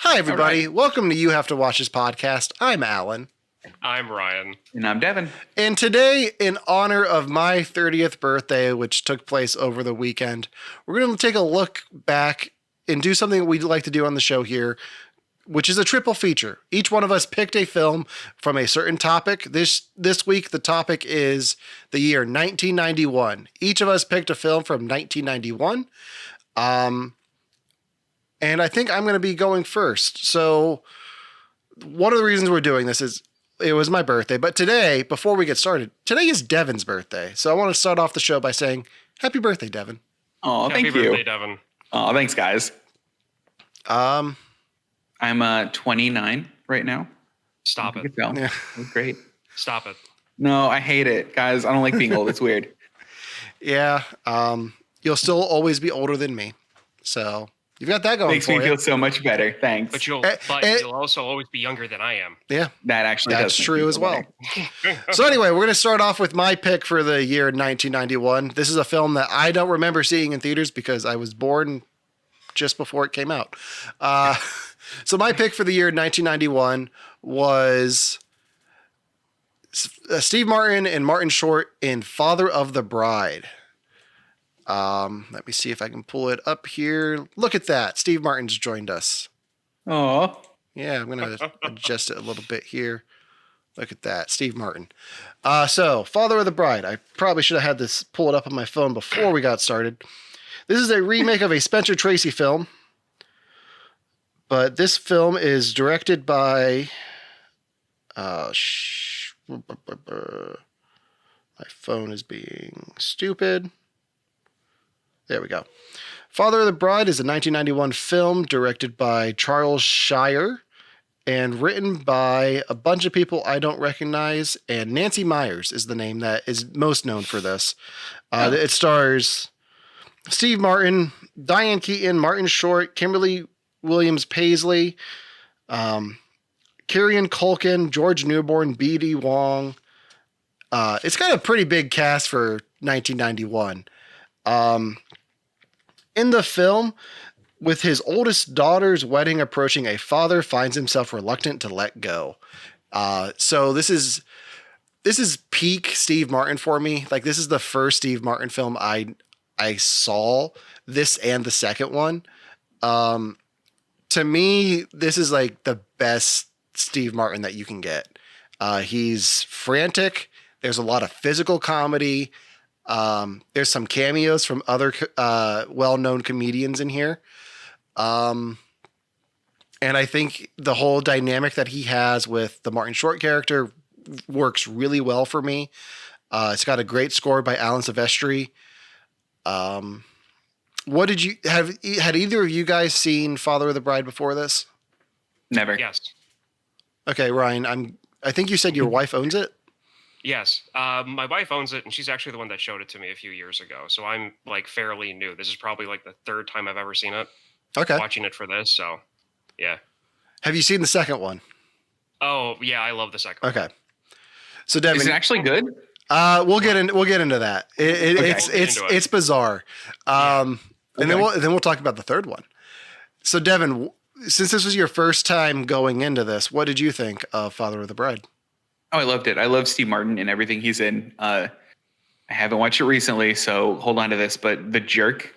Hi, everybody. Right. Welcome to You Have to Watch This podcast. I'm Alan. I'm Ryan. And I'm Devon. And today, in honor of my 30th birthday, which took place over the weekend, we're going to take a look back and do something we'd like to do on the show here, which is a triple feature. Each one of us picked a film from a certain topic. This week, the topic is the year 1991. Each of us picked a film from 1991. And I think I'm going to be going first. So one of the reasons we're doing this is it was my birthday. But today, before we get started, today is Devon's birthday. So I want to start off the show by saying happy birthday, Devon. Oh, thank you. Happy birthday, Devon. Oh, thanks, guys. I'm 29 right now. Stop it. Yeah. That's great. Stop it. No, I hate it, guys. I don't like being old. It's weird. Yeah. You'll still always be older than me. So you've got that going Makes for you. Makes me feel so much better. Thanks. But you'll also always be younger than I am. Yeah. That's true as well. So anyway, we're going to start off with my pick for the year 1991. This is a film that I don't remember seeing in theaters because I was born just before it came out. So my pick for the year 1991 was Steve Martin and Martin Short in Father of the Bride. Let me see if I can pull it up here. Look at that. Steve Martin's joined us. Oh. Yeah, I'm going to adjust it a little bit here. Look at that. Steve Martin. So, Father of the Bride. I probably should have had this pull it up on my phone before we got started. This is a remake of a Spencer Tracy film. But this film is directed by... my phone is being stupid. There we go. Father of the Bride is a 1991 film directed by Charles Shyer and written by a bunch of people I don't recognize. And Nancy Meyers is the name that is most known for this. It stars Steve Martin, Diane Keaton, Martin Short, Kimberly Williams Paisley, Kieran Culkin, George Newborn, B.D. Wong. It's got a pretty big cast for 1991. In the film, with his oldest daughter's wedding approaching, a father finds himself reluctant to let go. So this is peak Steve Martin for me. Like, this is the first Steve Martin film I saw, this and the second one. To me, this is like the best Steve Martin that you can get. He's frantic. There's a lot of physical comedy. There's some cameos from other well-known comedians in here. And I think the whole dynamic that he has with the Martin Short character works really well for me. It's got a great score by Alan Silvestri. What did you had either of you guys seen Father of the Bride before this? Never. Yes. Okay, Ryan, I think you said your wife owns it? Yes. My wife owns it, and she's actually the one that showed it to me a few years ago. So I'm like fairly new. This is probably like the third time I've ever seen it. Okay. Watching it for this, so yeah. Have you seen the second one? Oh yeah, I love the second one. Okay. So Devon, is it actually good? We'll get into that. It's bizarre. And then we'll talk about the third one. So Devon, since this was your first time going into this, what did you think of Father of the Bride? Oh, I loved it. I love Steve Martin and everything he's in. I haven't watched it recently, so hold on to this. But The Jerk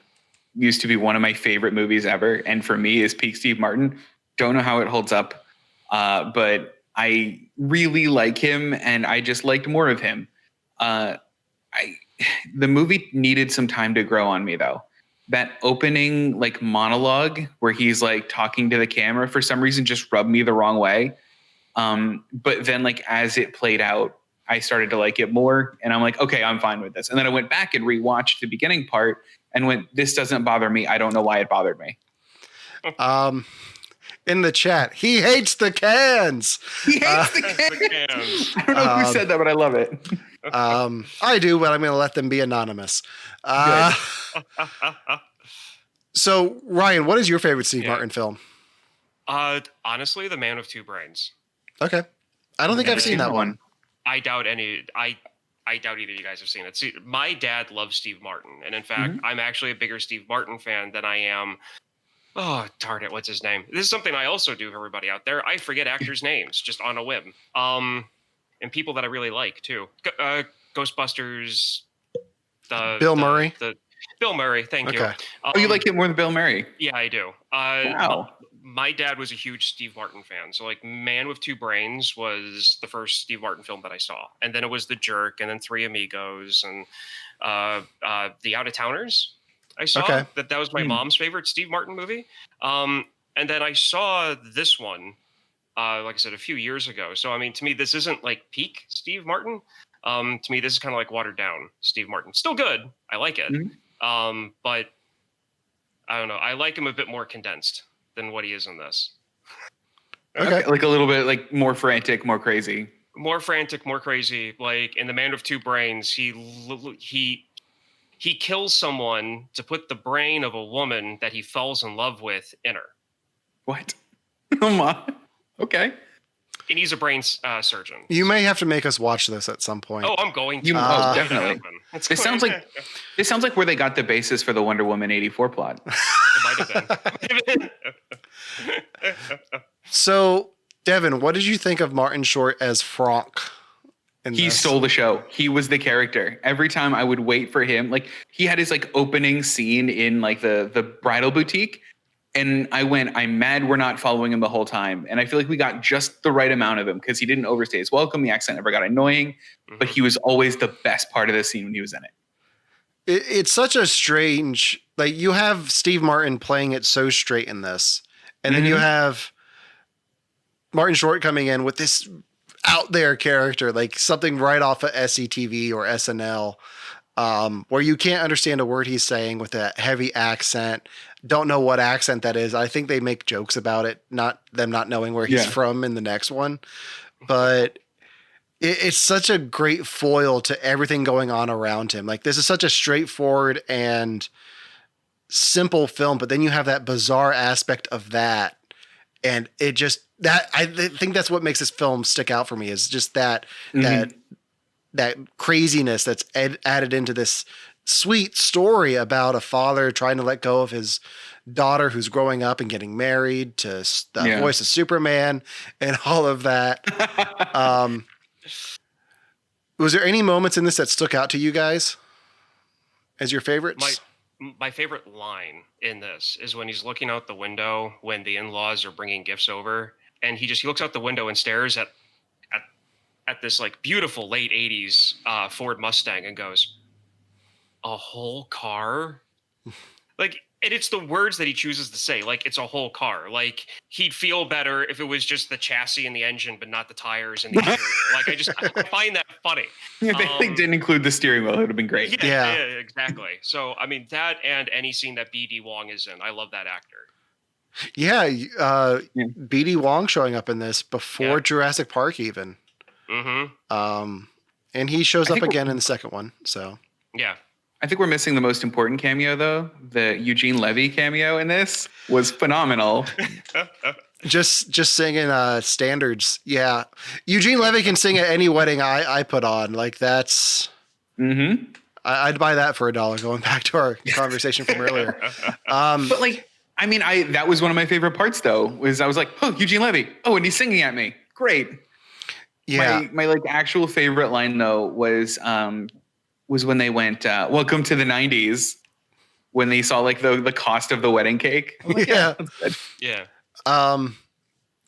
used to be one of my favorite movies ever, and for me is peak Steve Martin. Don't know how it holds up, but I really like him, and I just liked more of him. The movie needed some time to grow on me, though. That opening like monologue where he's like talking to the camera for some reason just rubbed me the wrong way. But then like as it played out, I started to like it more, and I'm like, okay, I'm fine with this. And then I went back and rewatched the beginning part and went, this doesn't bother me. I don't know why it bothered me. In the chat, he hates the cans. He hates the cans. I don't know who said that, but I love it. I do, but I'm going to let them be anonymous. So, Ryan, what is your favorite Steve Martin film? Honestly, The Man with Two Brains. Okay. I don't think I've seen that one. I doubt either of you guys have seen it. See, my dad loves Steve Martin, and in fact, I'm actually a bigger Steve Martin fan than I am Oh, darn it. What's his name? This is something I also do for everybody out there. I forget actors' names just on a whim. And people that I really like too. Ghostbusters. Bill Murray. The Bill Murray. Thank you. Okay. Oh, you like it more than Bill Murray? Yeah, I do. Wow. My dad was a huge Steve Martin fan. So like Man with Two Brains was the first Steve Martin film that I saw. And then it was The Jerk and then Three Amigos and The Out of Towners. I saw Okay. that was my mom's favorite Steve Martin movie. And then I saw this one, like I said, a few years ago. So, I mean, to me, this isn't like peak Steve Martin. To me, this is kind of like watered down Steve Martin. Still good. I like it. But I don't know. I like him a bit more condensed than what he is in this. Okay. Like a little bit like more frantic, more crazy. More frantic, more crazy. Like in The Man with Two Brains, he kills someone to put the brain of a woman that he falls in love with in her. What? Oh my. Okay. And he's a brain surgeon. You may have to make us watch this at some point. Oh, I'm going to. Definitely. This sounds like where they got the basis for the Wonder Woman 84 plot. It might have been. So, Devin, what did you think of Martin Short as Franck? He stole the show. He was the character. Every time I would wait for him, like he had his like opening scene in like the bridal boutique. And I'm mad we're not following him the whole time. And I feel like we got just the right amount of him because he didn't overstay his welcome. The accent never got annoying, but he was always the best part of the scene when he was in it. It's such a strange, like you have Steve Martin playing it so straight in this. And then you have Martin Short coming in with this out there character, like something right off of SCTV or SNL, where you can't understand a word he's saying with that heavy accent. Don't know what accent that is. I think they make jokes about it, not knowing where he's from in the next one. But it's such a great foil to everything going on around him. Like this is such a straightforward and simple film, but then you have that bizarre aspect of that. And it just, that I think that's what makes this film stick out for me is just that craziness that's added into this sweet story about a father trying to let go of his daughter who's growing up and getting married to the voice of Superman and all of that. Was there any moments in this that stuck out to you guys as your favorites? My favorite line in this is when he's looking out the window when the in-laws are bringing gifts over, and he looks out the window and stares at this like beautiful late 80s Ford Mustang and goes, "A whole car?" Like, and it's the words that he chooses to say. Like, it's a whole car. Like, he'd feel better if it was just the chassis and the engine, but not the tires and the interior. Like, I find that funny. If they didn't include the steering wheel, it would have been great. Yeah, exactly. So, I mean, that and any scene that B.D. Wong is in, I love that actor. Yeah, B.D. Wong showing up in this before Jurassic Park even. And he shows up again in the second one. So yeah. I think we're missing the most important cameo, though. The Eugene Levy cameo in this was phenomenal. just singing standards. Yeah. Eugene Levy can sing at any wedding I put on. Like that's I'd buy that for $1, going back to our conversation from earlier. But like, I mean, that was one of my favorite parts though, was I was like, oh, Eugene Levy. Oh, and he's singing at me. Great. Yeah. My like actual favorite line though was when they went, welcome to the 90s, when they saw like the cost of the wedding cake. Like, Yeah.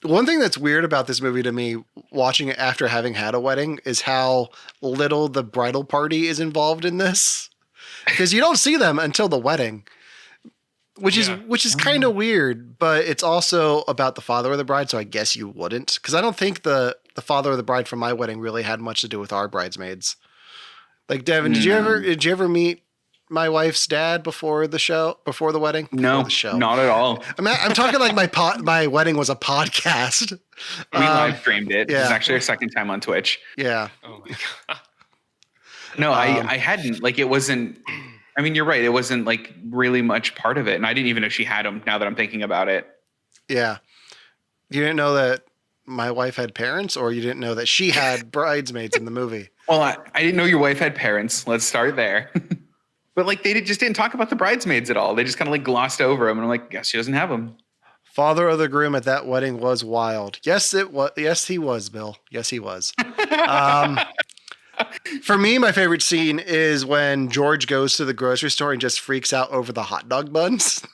One thing that's weird about this movie to me, watching it after having had a wedding, is how little the bridal party is involved in this. Because you don't see them until the wedding, which is kind of weird, but it's also about the father of the bride, so I guess you wouldn't. Because I don't think the father of the bride from my wedding really had much to do with our bridesmaids. Like, Devin, did you ever meet my wife's dad before the wedding? No, the show? Not at all. I'm talking like my wedding was a podcast. We live streamed it. Yeah. It was actually our second time on Twitch. Yeah. Oh my God. No, I hadn't. Like, it wasn't. I mean, you're right. It wasn't like really much part of it, and I didn't even know she had them. Now that I'm thinking about it. Yeah. You didn't know that my wife had parents, or you didn't know that she had bridesmaids in the movie? Well, I didn't know your wife had parents. Let's start there. But like just didn't talk about the bridesmaids at all. They just kind of like glossed over them, and I'm like, guess she doesn't have them. Father of the groom at that wedding was wild. Yes, it was. Yes, he was, Bill. Yes, he was. For me, my favorite scene is when George goes to the grocery store and just freaks out over the hot dog buns.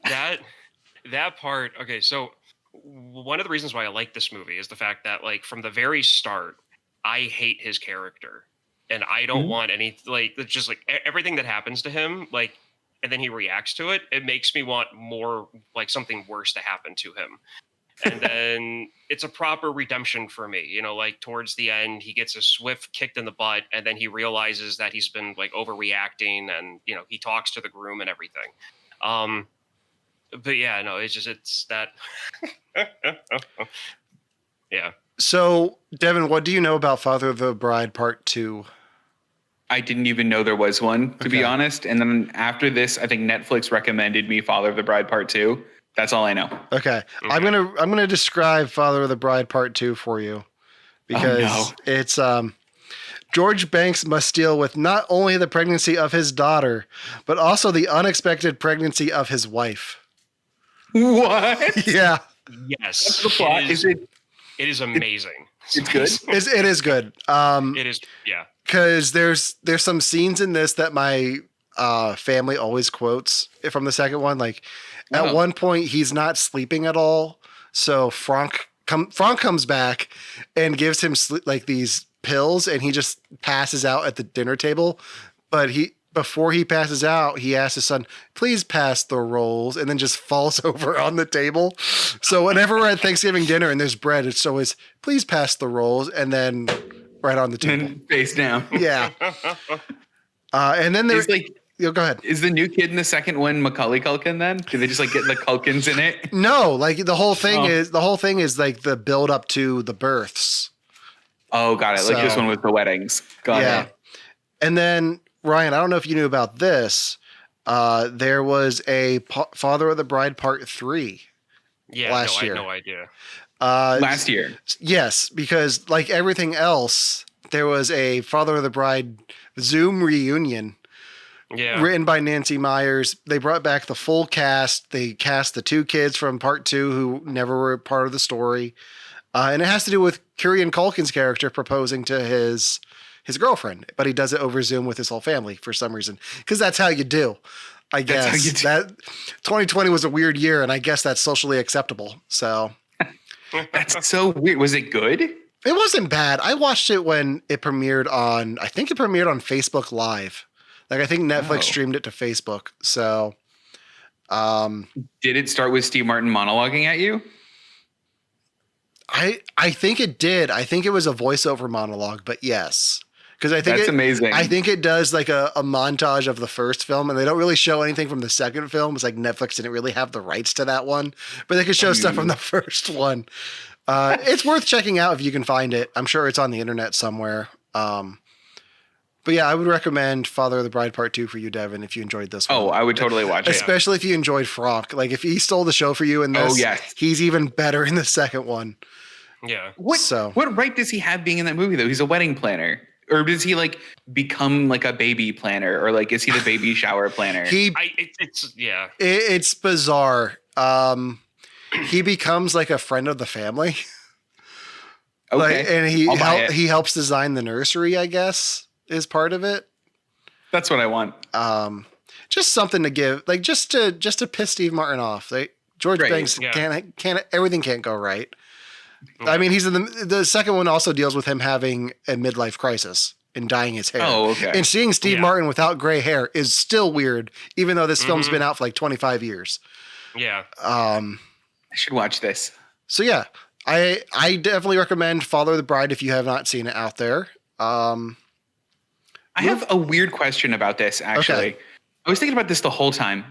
That part. Okay, so one of the reasons why I like this movie is the fact that, like, from the very start, I hate his character, and I don't want any, like, it's just like everything that happens to him, like, and then he reacts to it. It makes me want more, like, something worse to happen to him. And then it's a proper redemption for me. You know, like, towards the end, he gets a swift kicked in the butt, and then he realizes that he's been, like, overreacting, and, you know, he talks to the groom and everything. But yeah, no, it's that. Yeah. So, Devin, what do you know about Father of the Bride Part 2? I didn't even know there was one, to be honest. And then after this, I think Netflix recommended me Father of the Bride Part 2. That's all I know. Okay. I'm gonna describe Father of the Bride Part 2 for you, because it's George Banks must deal with not only the pregnancy of his daughter, but also the unexpected pregnancy of his wife. What? Yeah. Yes. What's the plot? It is amazing. It's good. It is good. It is. Yeah. Because there's some scenes in this that my family always quotes from the second one. Like, at one point, he's not sleeping at all. So Franck comes back and gives him like these pills, and he just passes out at the dinner table. But before he passes out, he asks his son, "Please pass the rolls," and then just falls over on the table. So whenever we're at Thanksgiving dinner and there's bread, it's always, "Please pass the rolls," and then right on the table. And face down. Yeah. And then there's like, go ahead. Is the new kid in the second one Macaulay Culkin then? Do they just like get the Culkins in it? No, like the whole thing is like the build up to the births. Oh, got it. Like this one with the weddings. Got it. And then Ryan, I don't know if you knew about this. There was a Father of the Bride Part 3. Yeah, last year. I had no idea. Last year. Yes, because like everything else, there was a Father of the Bride Zoom reunion. Yeah. Written by Nancy Myers. They brought back the full cast. They cast the 2 kids from Part 2 who never were part of the story. And it has to do with Kieran Culkin's character proposing to his girlfriend, but he does it over Zoom with his whole family for some reason. Because that's how you do. I guess that 2020 was a weird year, and I guess that's socially acceptable. So that's so weird. Was it good? It wasn't bad. I watched it when it premiered on, I think it premiered on Facebook Live. Like, I think Netflix streamed it to Facebook. So, did it start with Steve Martin monologuing at you? I think it did. I think it was a voiceover monologue, but yes. Because I think that's amazing. I think it does like a montage of the first film, and they don't really show anything from the second film. It's like Netflix didn't really have the rights to that one, but they could show stuff from the first one. It's worth checking out if you can find it. I'm sure it's on the internet somewhere. But yeah, I would recommend Father of the Bride Part 2 for you, Devin, if you enjoyed this one. Oh, I would totally watch it. Especially if you enjoyed Franck. Like, if he stole the show for you in this, he's even better in the second one. Yeah. What right does he have being in that movie, though? He's a wedding planner. Or does he, like, become, like, a baby planner? Or, like, is he the baby shower planner? It's bizarre. He becomes, like, a friend of the family. Okay. Like, and he helps design the nursery, I guess, is part of it. That's what I want. Just something to give, like, just to piss Steve Martin off. Like, George Banks can't everything can't go right. I mean, he's in the second one also deals with him having a midlife crisis and dyeing his hair. Oh, okay. And seeing Steve Martin without gray hair is still weird, even though this film's been out for like 25 years. Yeah. I should watch this. So yeah, I definitely recommend Father of the Bride if you have not seen it out there. I have a weird question about this, actually. Okay. I was thinking about this the whole time.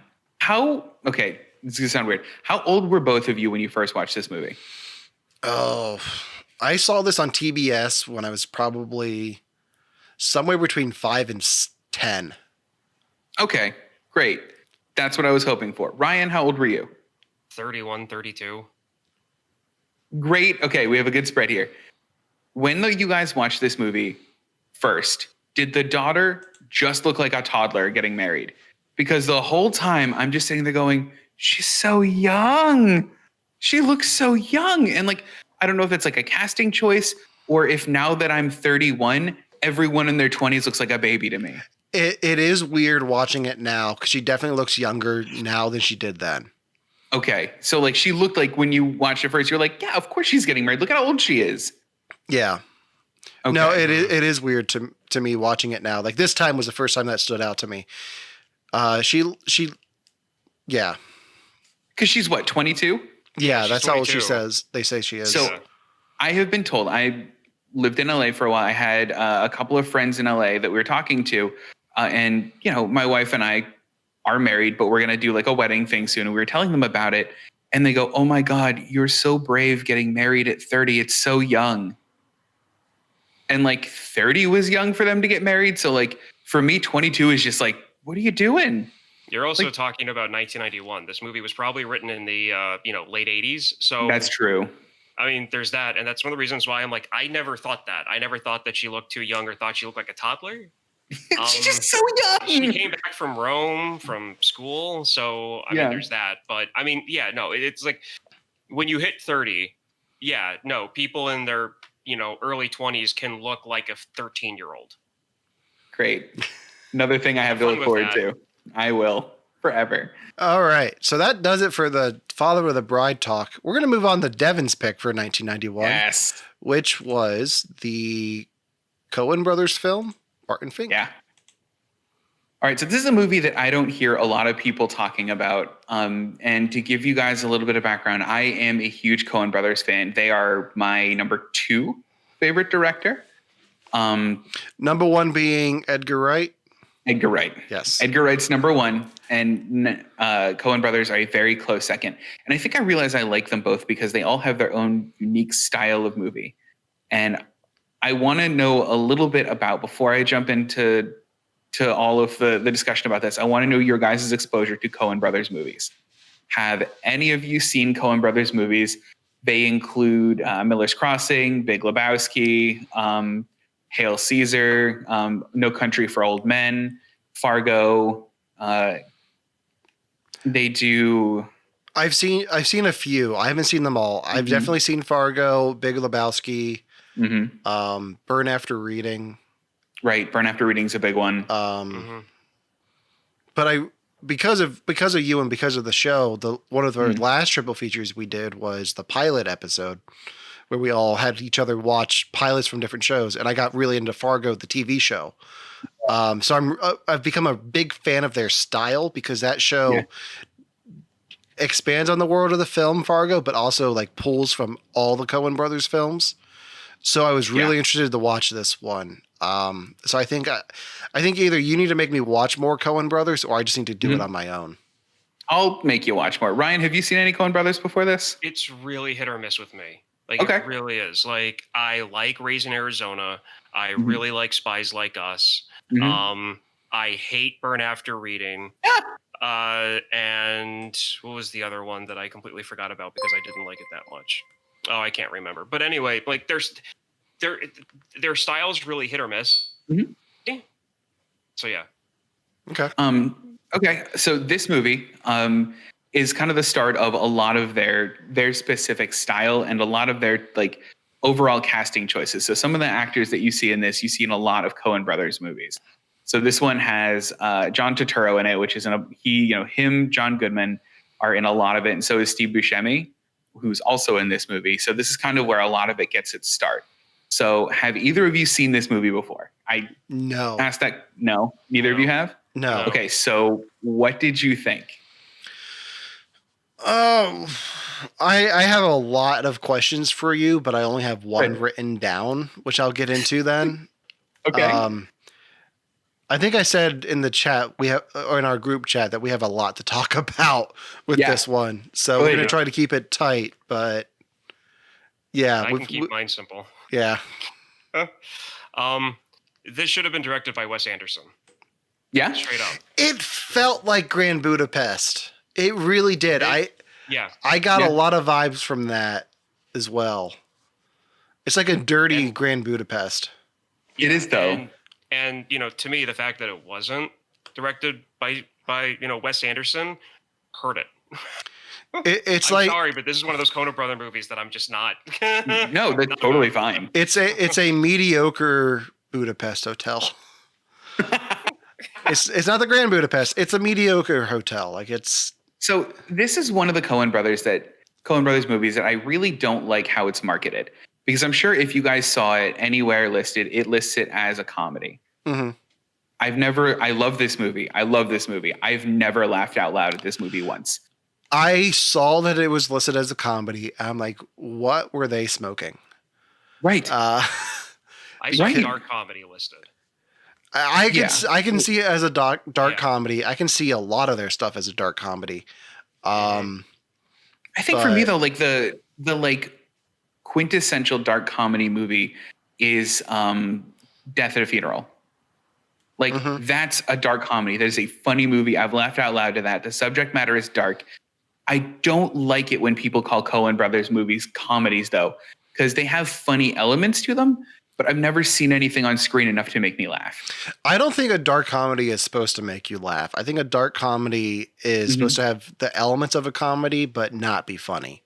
This is going to sound weird. How old were both of you when you first watched this movie? Oh, I saw this on TBS when I was probably somewhere between 5 and 10. Okay, great. That's what I was hoping for. Ryan, how old were you? 31, 32. Great. Okay, we have a good spread here. When you guys watched this movie first, did the daughter just look like a toddler getting married? Because the whole time I'm just sitting there going, she's so young. She looks so young. And like, I don't know if it's like a casting choice or if now that I'm 31, everyone in their 20s looks like a baby to me. It is weird watching it now because she definitely looks younger now than she did then. Okay. So like she looked like when you watched it first, you're like, yeah, of course she's getting married. Look at how old she is. Yeah. Okay. No, it is weird to me watching it now. Like this time was the first time that stood out to me. Yeah. Because she's what, 22? Yeah, she's that's how old she 22. says. They say she is. So I have been told, I lived in LA for a while. I had a couple of friends in LA that we were talking to. And, you know, my wife and I are married, but we're going to do like a wedding thing soon. And we were telling them about it. And they go, oh my God, you're so brave getting married at 30. It's so young. And like 30 was young for them to get married. So like for me, 22 is just like, what are you doing? You're also Like- talking about 1991. This movie was probably written in the late 80s. So That's true. I mean, there's that, and that's one of the reasons why I'm like, I never thought that. I never thought that she looked too young or thought she looked like a toddler. She's just so She young. came back from Rome from school, so I Yeah. mean, there's that. But I mean, yeah, no, it's like when you hit 30, yeah, no, people in their early 20s can look like a 13-year-old. Great. Another thing I have to Fun look with forward that. to. I will forever. All right. So that does it for the Father of the Bride talk. We're going to move on to Devin's pick for 1991, Yes. which was the Coen brothers film, Barton Fink. Yeah. All right. So this is a movie that I don't hear a lot of people talking about. And to give you guys a little bit of background, I am a huge Coen brothers fan. They are my number 2 favorite director. Number 1 being Edgar Wright. Edgar Wright. Yes. Edgar Wright's number 1, and Coen brothers are a very close second. And I think I realize I like them both because they all have their own unique style of movie. And I want to know a little bit about, before I jump into all of the discussion about this, I want to know your guys' exposure to Coen brothers movies. Have any of you seen Coen brothers movies? They include Miller's Crossing, Big Lebowski, Hail Caesar, No Country for Old Men, Fargo. They do. I've seen a few. I haven't seen them all. I've definitely seen Fargo, Big Lebowski, Burn After Reading. Right, Burn After Reading's a big one. But because of you and because of the show, one of the last triple features we did was the pilot episode, where we all had each other watch pilots from different shows, and I got really into Fargo, the TV show. So I've become a big fan of their style because that show expands on the world of the film Fargo, but also like pulls from all the Coen brothers films. So I was really interested to watch this one. So I think either you need to make me watch more Coen brothers, or I just need to do it on my own. I'll make you watch more. Ryan, have you seen any Coen brothers before this? It's really hit or miss with me. Like Okay. it really is. Like I like Raising Arizona. I really like Spies Like Us. I hate Burn After Reading. And what was the other one that I completely forgot about because I didn't like it that much? Oh, I can't remember. But anyway, like their style's really hit or miss. So yeah. Okay. Okay. So this movie is kind of the start of a lot of their specific style and a lot of their like overall casting choices. So some of the actors that you see in this, you see in a lot of Coen brothers movies. So this one has John Turturro in it, which is him, John Goodman are in a lot of it, and so is Steve Buscemi, who's also in this movie. So this is kind of where a lot of it gets its start. So have either of you seen this movie before? I No. asked that. No, neither of you have. No. Okay, so what did you think? I have a lot of questions for you, but I only have one written down, which I'll get into then. Okay. I think I said in the chat or in our group chat that we have a lot to talk about with this one. So we're going to try to keep it tight, but yeah. I can keep mine simple. Yeah. This should have been directed by Wes Anderson. Yeah. Straight up. It felt like Grand Budapest. It really did. I got a lot of vibes from that as well. It's like a dirty Grand Budapest. It is though. And to me, the fact that it wasn't directed by Wes Anderson hurt it. It's I'm like sorry, but this is one of those Coen Brother movies that I'm just not. No, that's totally fine. it's a mediocre Budapest hotel. It's not the Grand Budapest. It's a mediocre hotel. Like it's. So this is one of the Coen Brothers movies that I really don't like how it's marketed, because I'm sure if you guys saw it anywhere listed, it lists it as a comedy. Mm-hmm. I love this movie. I've never laughed out loud at this movie once. I saw that it was listed as a comedy. I'm like, what were they smoking? Right. I saw Right. dark comedy listed. I can see it as a dark Yeah. comedy. I can see a lot of their stuff as a dark comedy. I think for me though, like the like quintessential dark comedy movie is Death at a Funeral. Like that's a dark comedy. That is a funny movie. I've laughed out loud to that. The subject matter is dark. I don't like it when people call Coen Brothers movies comedies though, because they have funny elements to them, but I've never seen anything on screen enough to make me laugh. I don't think a dark comedy is supposed to make you laugh. I think a dark comedy is supposed to have the elements of a comedy, but not be funny.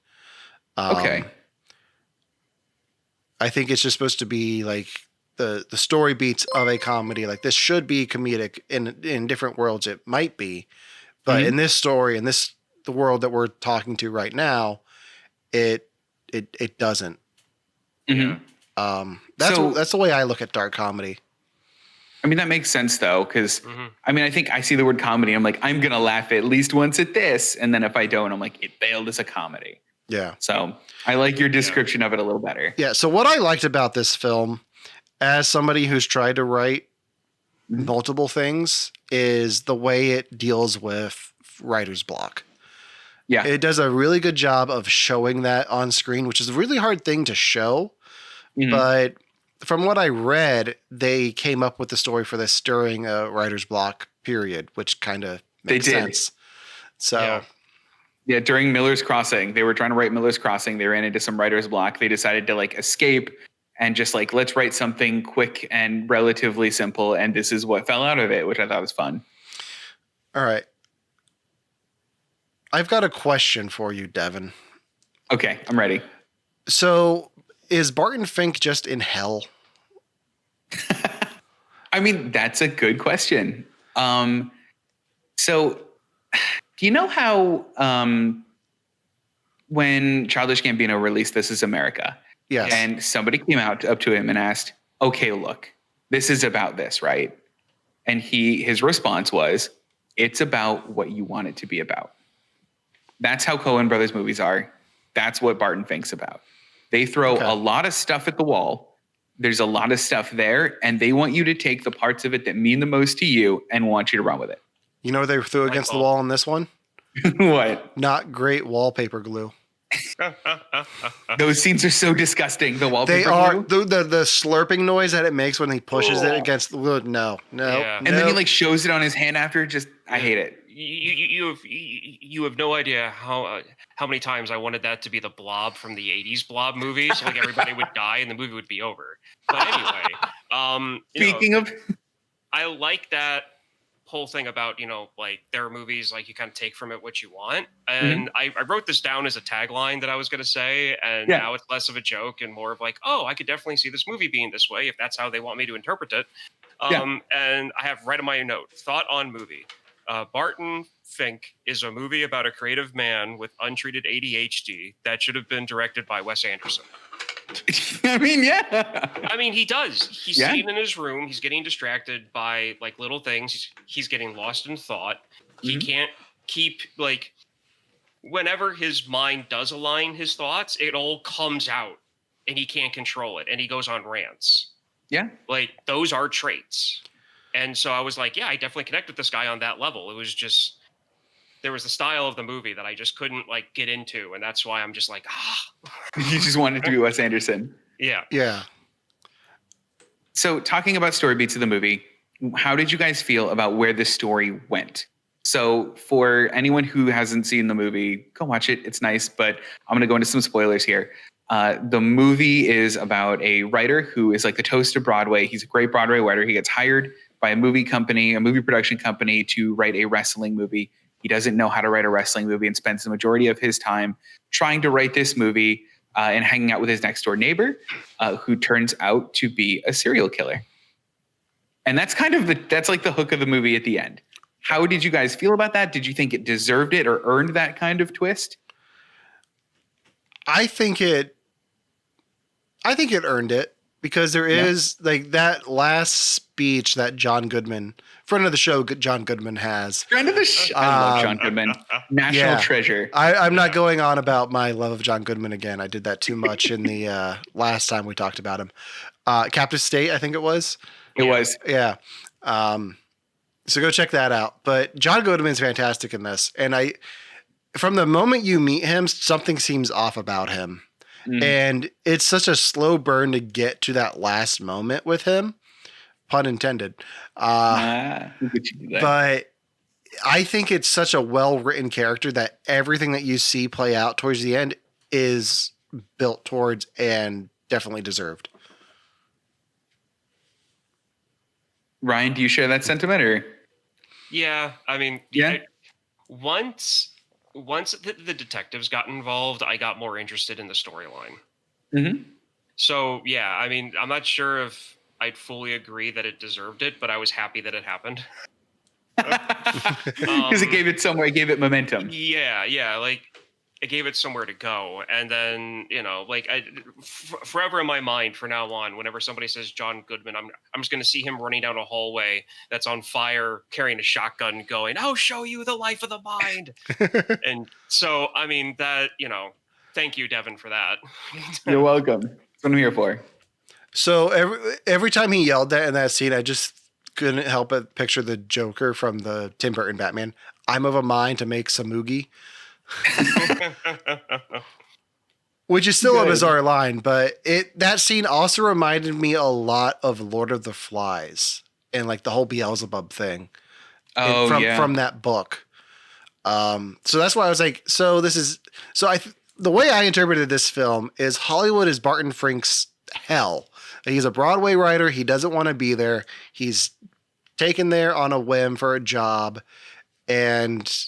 Okay. I think it's just supposed to be like the story beats of a comedy. Like this should be comedic in different worlds. It might be, but in this story, in the world that we're talking to right now, it doesn't. Mhm. That's the way I look at dark comedy. I mean, that makes sense though, because I mean, I think I see the word comedy. I'm like, I'm gonna laugh at least once at this, and then if I don't, I'm like, it failed as a comedy. Yeah. So I like your description of it a little better. Yeah. So what I liked about this film, as somebody who's tried to write multiple things, is the way it deals with writer's block. Yeah. It does a really good job of showing that on screen, which is a really hard thing to show. But from what I read, they came up with the story for this during a writer's block period, which kind of makes sense. So, yeah, during Miller's Crossing, they were trying to write Miller's Crossing. They ran into some writer's block. They decided to like escape and just like, let's write something quick and relatively simple. And this is what fell out of it, which I thought was fun. All right. I've got a question for you, Devon. Okay, I'm ready. So, is Barton Fink just in hell? I mean, that's a good question. So, do you know how when Childish Gambino released This Is America, Yes. and somebody came up to him and asked, okay, look, this is about this, right? And his response was, it's about what you want it to be about. That's how Coen Brothers movies are. That's what Barton Fink's about. They throw a lot of stuff at the wall. There's a lot of stuff there, and they want you to take the parts of it that mean the most to you and want you to run with it. You know what they threw against the wall in this one? What? Not great wallpaper glue. Those scenes are so disgusting. The wallpaper They are glue. the slurping noise that it makes when he pushes it against the wood. No. Yeah. And then he like shows it on his hand after. Just I hate it. You have no idea how many times I wanted that to be the Blob from the '80s Blob movies. Like everybody would die and the movie would be over. But anyway, Speaking of, I like that whole thing about like there are movies like you kind of take from it what you want. And I wrote this down as a tagline that I was going to say, and now it's less of a joke and more of like, oh, I could definitely see this movie being this way if that's how they want me to interpret it. And I have right in my note, thought on movie. Barton Fink is a movie about a creative man with untreated ADHD that should have been directed by Wes Anderson. I mean, yeah. I mean, he does. He's sitting in his room. He's getting distracted by like little things. He's getting lost in thought. He can't keep like whenever his mind does align his thoughts, it all comes out and he can't control it. And he goes on rants. Yeah. Like those are traits. And so I was like, yeah, I definitely connect with this guy on that level. It was just, there was the style of the movie that I just couldn't like get into. And that's why I'm just like, You just wanted to be Wes Anderson. Yeah. Yeah. So talking about story beats of the movie, how did you guys feel about where the story went? So for anyone who hasn't seen the movie, go watch it. It's nice, but I'm going to go into some spoilers here. The movie is about a writer who is like the toast of Broadway. He's a great Broadway writer. He gets hired by a movie production company to write a wrestling movie. He doesn't know how to write a wrestling movie and spends the majority of his time trying to write this movie and hanging out with his next door neighbor, who turns out to be a serial killer. And that's kind of that's like the hook of the movie at the end. How did you guys feel about that? Did you think it deserved it or earned that kind of twist? I think it earned it because there is like that last speech that John Goodman, friend of the show, John Goodman has. Friend of the show. I love John Goodman. National treasure. I'm not going on about my love of John Goodman again. I did that too much in the last time we talked about him. Captive State, I think it was. It was. Yeah. So go check that out. But John Goodman's fantastic in this. And from the moment you meet him, something seems off about him. And it's such a slow burn to get to that last moment with him. Pun intended. But I think it's such a well-written character that everything that you see play out towards the end is built towards and definitely deserved. Ryan, do you share that sentiment or? Yeah, I mean, once the detectives got involved, I got more interested in the storyline. Mm-hmm. So yeah, I mean, I'm not sure if I'd fully agree that it deserved it, but I was happy that it happened. Because it gave it momentum. Yeah, like it gave it somewhere to go. And then, like forever in my mind from now on, whenever somebody says John Goodman, I'm just going to see him running down a hallway that's on fire, carrying a shotgun going, I'll show you the life of the mind. And so, I mean that, thank you, Devon, for that. You're welcome. That's what I'm here for. So every time he yelled that in that scene, I just couldn't help but picture the Joker from the Tim Burton Batman. I'm of a mind to make some oogie. Which is still a bizarre line, but that scene also reminded me a lot of Lord of the Flies and like the whole Beelzebub thing. From that book. So that's why I was like, the way I interpreted this film is Hollywood is Barton Fink's hell. He's a Broadway writer. He doesn't want to be there. He's taken there on a whim for a job, and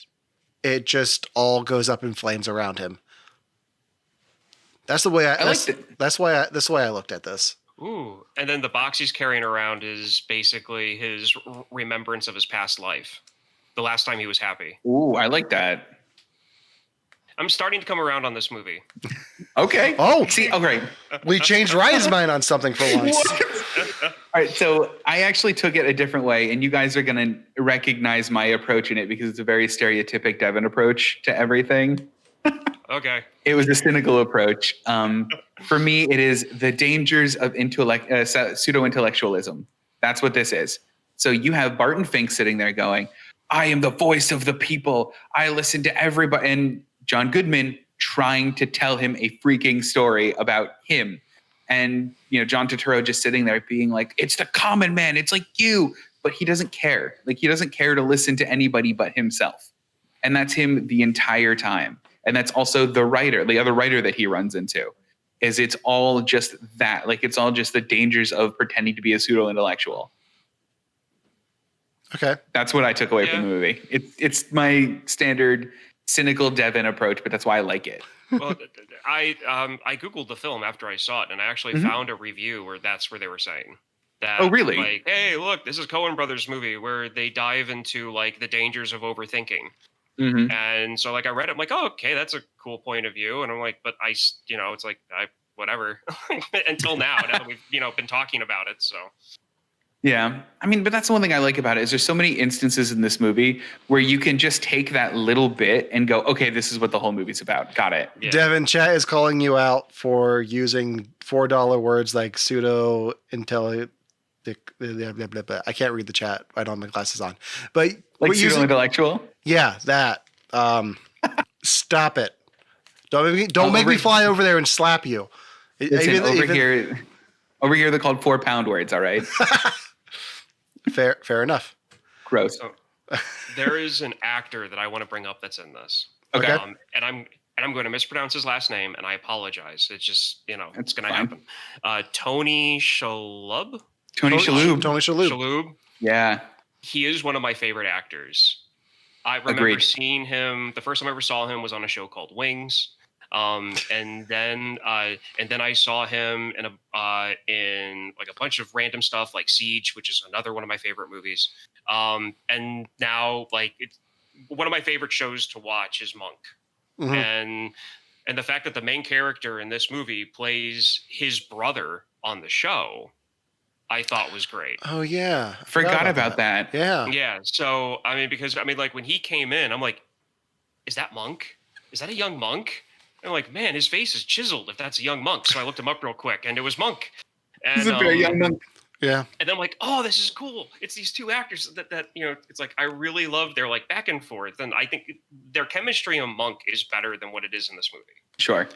it just all goes up in flames around him. That's the way that's why I looked at this. Ooh, and then the box he's carrying around is basically his remembrance of his past life. The last time he was happy. Ooh, I like that. I'm starting to come around on this movie. Okay. Oh, see, okay. We changed Ryan's mind on something for once. All right, so I actually took it a different way, and you guys are going to recognize my approach in it because it's a very stereotypic Devon approach to everything. Okay. It was a cynical approach. For me, it is the dangers of pseudo-intellectualism. That's what this is. So you have Barton Fink sitting there going, I am the voice of the people. I listen to everybody. And John Goodman trying to tell him a freaking story about him. And, John Turturro just sitting there being like, it's the common man. It's like you. But he doesn't care. Like, he doesn't care to listen to anybody but himself. And that's him the entire time. And that's also the other writer that he runs into, is it's all just that. Like, it's all just the dangers of pretending to be a pseudo-intellectual. Okay. That's what I took away from the movie. It's my standard cynical Devon approach, but that's why I like it. Well, I Googled the film after I saw it, and I actually found a review where that's where they were saying that. Oh, really? Like, hey, look, this is Coen Brothers movie where they dive into like the dangers of overthinking. Mm-hmm. And so like I read it, I'm like, oh, okay, that's a cool point of view. And I'm like, but it's like whatever until now that we've been talking about it. So yeah, I mean, but that's the one thing I like about it is there's so many instances in this movie where you can just take that little bit and go, okay, this is what the whole movie's about. Got it. Yeah. Devon, chat is calling you out for using $4 words like pseudo intelligent. I can't read the chat. I don't have my glasses on, but like pseudo-intellectual. Yeah, that. Stop it! Don't make me fly over there and slap you. Over here, they're called 4 pound words. All right. Fair enough. Gross. There is an actor that I want to bring up that's in this. Okay. And I'm going to mispronounce his last name, and I apologize. It's just, That's it's going to fine. happen. Tony Shalhoub? Tony Shalhoub. Tony Shalhoub. Shalhoub. Yeah. He is one of my favorite actors. I remember Agreed. seeing him. The first time I ever saw him was on a show called Wings. And then I saw him in like a bunch of random stuff like Siege, which is another one of my favorite movies. And now like it's one of my favorite shows to watch is Monk. Mhm. And the fact that the main character in this movie plays his brother on the show, I thought was great. Oh yeah, I Forgot about that. Yeah. Yeah. So like when he came in, I'm like, is that Monk? Is that a young Monk? And I'm like, man, his face is chiseled if that's a young Monk. So I looked him up real quick, and it was Monk. And, He's a very young monk. Yeah. And then I'm like, oh, this is cool. It's these two actors that it's like I really love their like back and forth, and I think their chemistry on Monk is better than what it is in this movie. Sure.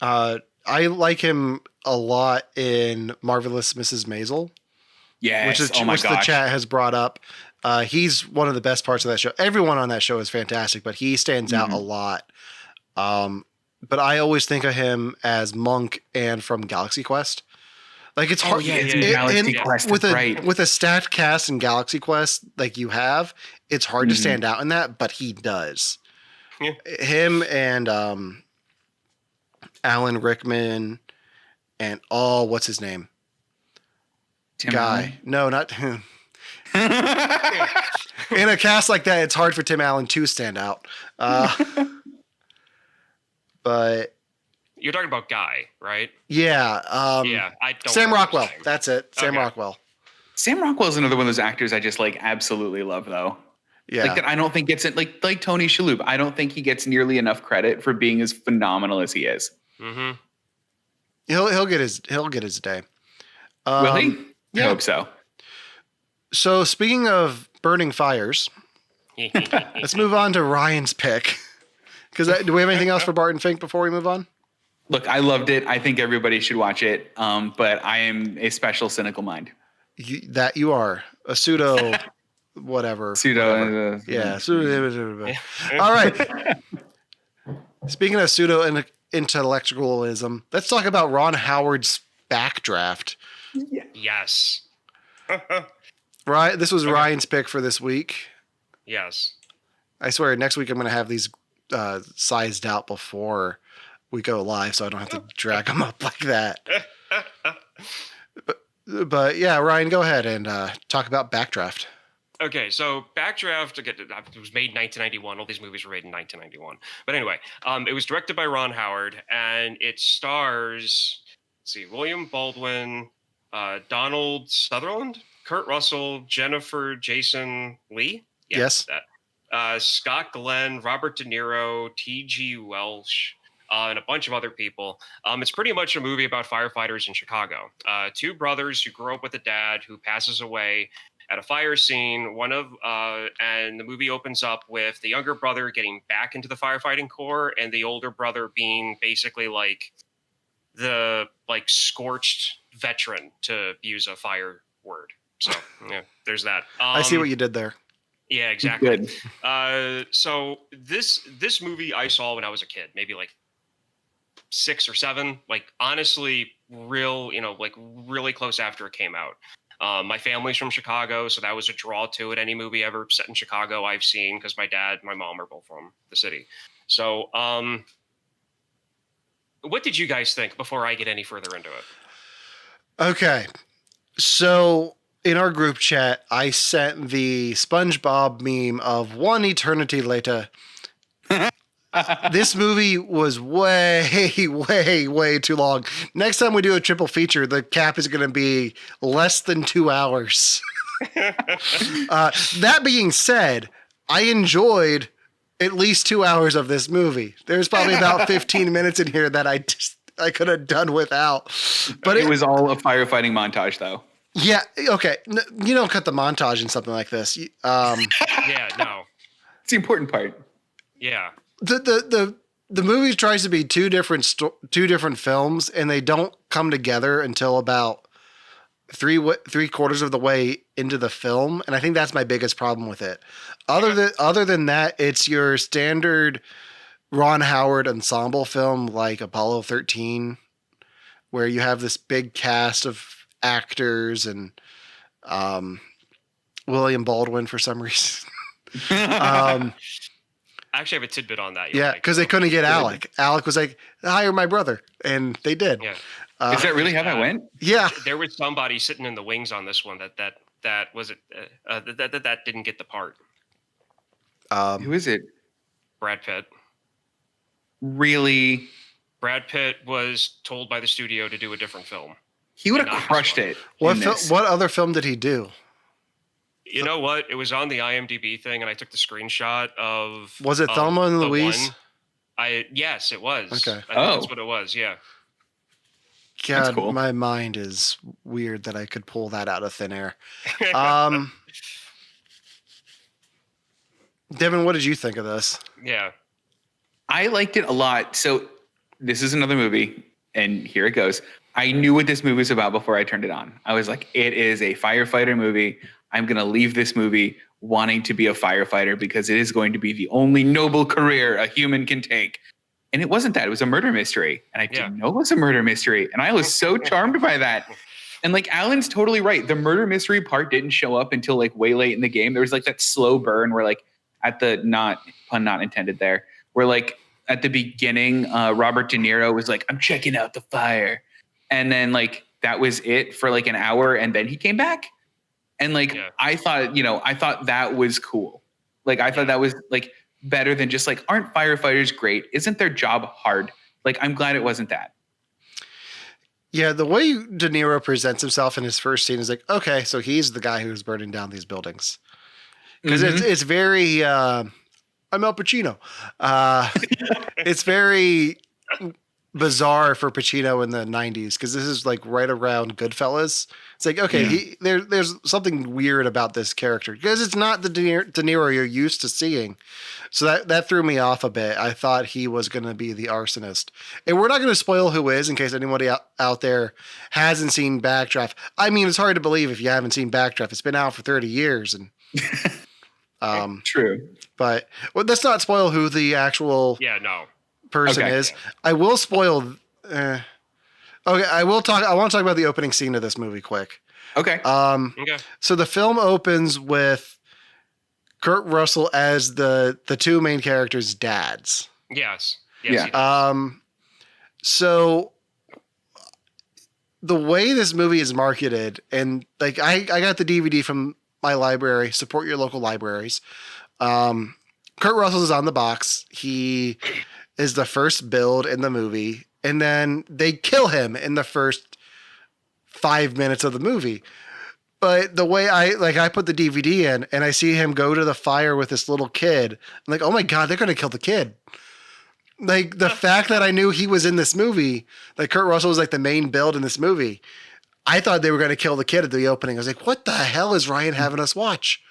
I like him a lot in Marvelous Mrs. Maisel, Yes. which is Oh my which the gosh. chat has brought up. He's one of the best parts of that show. Everyone on that show is fantastic, but he stands out a lot. But I always think of him as Monk and from Galaxy Quest. Like it's hard Galaxy Quest, with that's a right. with a stacked cast in Galaxy Quest like you have, it's hard to stand out in that, but he does. Yeah. Him and Alan Rickman and what's his name? Tim Guy. No, not him. In a cast like that, it's hard for Tim Allen to stand out. But You're talking about Guy, right? yeah, Yeah, I don't. Sam know his Rockwell. name. That's it. Sam Okay. Rockwell. Sam Rockwell's another one of those actors I just like absolutely love though. Yeah. Like that I don't think gets it like Tony Shalhoub. I don't think he gets nearly enough credit for being as phenomenal as he is. Mm-hmm. He'll get his day. Will he? yeah. I hope so. So speaking of burning fires, let's move on to Ryan's pick. Because do we have anything else for Barton Fink before we move on? Look, I loved it. I think everybody should watch it. But I am a special cynical mind. You are a pseudo, whatever. Pseudo. Yeah. Pseudo. All right. Speaking of pseudo intellectualism, let's talk about Ron Howard's Backdraft. Yes. Right. This was Ryan's pick for this week. Yes. I swear, next week I'm going to have these sized out before we go live, so I don't have to drag them up like that. But yeah, Ryan, go ahead and talk about Backdraft. Okay, so Backdraft, again, it was made in 1991. All these movies were made in 1991. But anyway, it was directed by Ron Howard, and it stars, William Baldwin, Donald Sutherland, Kurt Russell, Jennifer Jason Leigh. Yeah, Yes. That. Scott Glenn, Robert De Niro, T.G. Welsh, and a bunch of other people. It's pretty much a movie about firefighters in Chicago. Two brothers who grow up with a dad who passes away at a fire scene. And the movie opens up with the younger brother getting back into the firefighting corps, and the older brother being basically like the scorched veteran, to use a fire word. So yeah, there's that. I see what you did there. Yeah, exactly. Good. So this movie I saw when I was a kid, maybe like 6 or 7. Like honestly, really close after it came out. My family's from Chicago, so that was a draw to it. Any movie ever set in Chicago I've seen, because my dad, my mom are both from the city. So, what did you guys think before I get any further into it? Okay. So in our group chat, I sent the SpongeBob meme of one eternity later. This movie was way, way, way too long. Next time we do a triple feature, the cap is going to be less than 2 hours. That being said, I enjoyed at least 2 hours of this movie. There's probably about 15 minutes in here that I could have done without. But it was all a firefighting montage, though. Yeah. Okay. You don't cut the montage in something like this. Yeah, no. It's the important part. Yeah. The movie tries to be two different films, and they don't come together until about three quarters of the way into the film, and I think that's my biggest problem with it. Other than that, it's your standard Ron Howard ensemble film like Apollo 13, where you have this big cast of actors and William Baldwin for some reason. I actually have a tidbit on that. Yeah, because they couldn't get Alec. Alec was like, hire my brother, and they did. Yeah. Is that really how that went? Yeah. There was somebody sitting in the wings on this one that was it that didn't get the part. Who is it? Brad Pitt. Really? Brad Pitt was told by the studio to do a different film. He would have crushed it. What other film did he do? You know what? It was on the IMDb thing, and I took the screenshot of. Was it Thelma and Louise? Yes, it was. Okay. I think that's what it was. Yeah. God, cool. My mind is weird that I could pull that out of thin air. Devin, what did you think of this? Yeah. I liked it a lot. So this is another movie, and here it goes. I knew what this movie was about before I turned it on. I was like, it is a firefighter movie. I'm going to leave this movie wanting to be a firefighter because it is going to be the only noble career a human can take. And it wasn't that. It was a murder mystery. And I didn't know it was a murder mystery. And I was so charmed by that. And like Alan's totally right. The murder mystery part didn't show up until like way late in the game. There was like that slow burn where like at the pun not intended there, where like at the beginning, Robert De Niro was like, I'm checking out the fire. And then like that was it for like an hour. And then he came back. And like I thought that was cool. Like I thought that was like better than just like, aren't firefighters great? Isn't their job hard? Like, I'm glad it wasn't that. Yeah, the way De Niro presents himself in his first scene is like, okay, so he's the guy who's burning down these buildings. Because it's very, I'm Al Pacino. It's very bizarre for Pacino in the 90s because this is like right around Goodfellas. It's like, okay, there's something weird about this character because it's not the De Niro you're used to seeing. So that threw me off a bit. I thought he was going to be the arsonist. And we're not going to spoil who is in case anybody out there hasn't seen Backdraft. I mean, it's hard to believe if you haven't seen Backdraft. It's been out for 30 years. And True. But let's not spoil who the actual person is. I will spoil... okay, I will talk. I want to talk about the opening scene of this movie quick. Okay. So the film opens with Kurt Russell as the two main characters' dads. Yes. So the way this movie is marketed, and like I got the DVD from my library. Support your local libraries. Kurt Russell is on the box. He is the first build in the movie. And then they kill him in the first 5 minutes of the movie. But the way I put the DVD in and I see him go to the fire with this little kid. I'm like, oh my God, they're going to kill the kid. Like the fact that I knew he was in this movie, like Kurt Russell was like the main build in this movie. I thought they were going to kill the kid at the opening. I was like, what the hell is Ryan having us watch?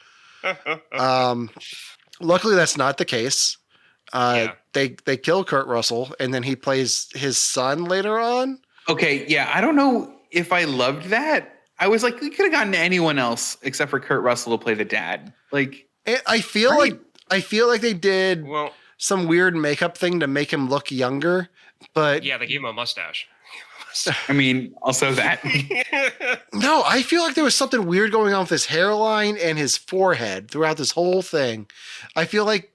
Luckily that's not the case. They kill Kurt Russell and then he plays his son later on. Okay, yeah, I don't know if I loved that. I was like, we could have gotten anyone else except for Kurt Russell to play the dad. Like, I feel like they did some weird makeup thing to make him look younger, but yeah, they gave him a mustache. I mean, also that. No, I feel like there was something weird going on with his hairline and his forehead throughout this whole thing. I feel like